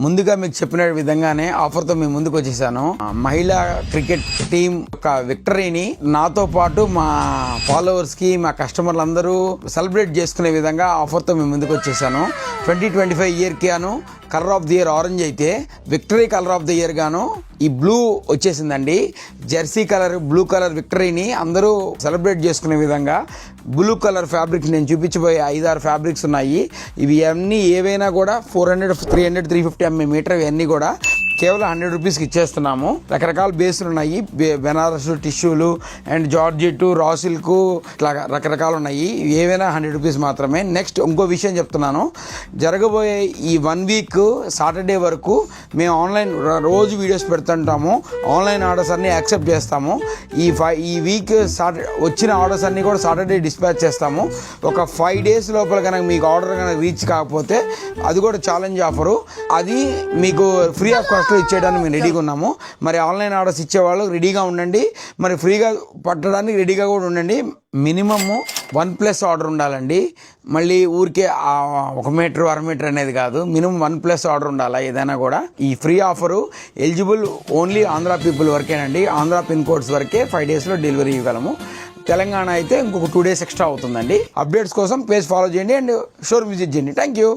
ముందుగా మీకు చెప్పిన విధంగానే ఆఫర్తో మేము ముందుకు వచ్చేసాను. మహిళా క్రికెట్ టీం యొక్క విక్టరీని నాతో పాటు మా ఫాలోవర్స్ కి, మా కస్టమర్లందరూ సెలబ్రేట్ చేసుకునే విధంగా ఆఫర్తో మేము ముందుకు వచ్చేసాను. 2025 ఇయర్ కి గాను colour of the year orange అయితే, victory colour of the year గాను ఈ బ్లూ వచ్చేసిందండి. జెర్సీ కలర్, బ్లూ కలర్ విక్టరీని అందరూ సెలబ్రేట్ చేసుకునే విధంగా బ్లూ కలర్ ఫ్యాబ్రిక్ నేను చూపించబోయే 5-6 ఫ్యాబ్రిక్స్ ఉన్నాయి. ఇవి అన్నీ ఏవైనా కూడా 400, 300, 350 ఎంఏ మీటర్ ఇవన్నీ కూడా కేవలం 100 రూపీస్కి ఇచ్చేస్తున్నాము. రకరకాల బేస్లు ఉన్నాయి. బెనారస్ టిష్యూలు అండ్ జార్జెట్, రా సిల్క్, ఇట్లా రకరకాలు ఉన్నాయి. ఏవైనా 100 రూపీస్ మాత్రమే. నెక్స్ట్ ఇంకో విషయం చెప్తున్నాను, జరగబోయే ఈ 1 వీక్ సాటర్డే వరకు మేము ఆన్లైన్ రోజు వీడియోస్ పెడుతుంటాము. ఆన్లైన్ ఆర్డర్స్ అన్నీ యాక్సెప్ట్ చేస్తాము. ఈ వీక్ వచ్చిన ఆర్డర్స్ అన్నీ కూడా సాటర్డే డిస్పాచ్ చేస్తాము. ఒక 5 డేస్ లోపల కనుక మీకు ఆర్డర్ కనుక రీచ్ కాకపోతే అది కూడా ఛాలెంజ్ ఆఫరు. అది మీకు ఫ్రీ ఆఫ్ కాస్ట్ ఇచ్చేయడానికి మేము రెడీగా ఉన్నాము. మరి ఆన్లైన్ ఆర్డర్స్ ఇచ్చేవాళ్ళు రెడీగా ఉండండి, మరి ఫ్రీగా పట్టడానికి రెడీగా కూడా ఉండండి. మినిమమ్ 1+ ఆర్డర్ ఉండాలండి. మళ్ళీ ఊరికే 1 మీటర్ 1 మీటర్ అనేది కాదు, మినిమం 1+ ఆర్డర్ ఉండాలి ఏదైనా కూడా. ఈ free offer eligible only Andhra people వరకేనండి. ఆంధ్ర పిన్ కోడ్స్ వరకే 5 డేస్లో డెలివరీ ఇవ్వగలము. తెలంగాణ అయితే ఇంకొక 2 డేస్ ఎక్స్ట్రా అవుతుందండి. అప్డేట్స్ కోసం పేజ్ ఫాలో చేయండి అండ్ షోరూమ్ విజిట్ చేయండి. Thank you.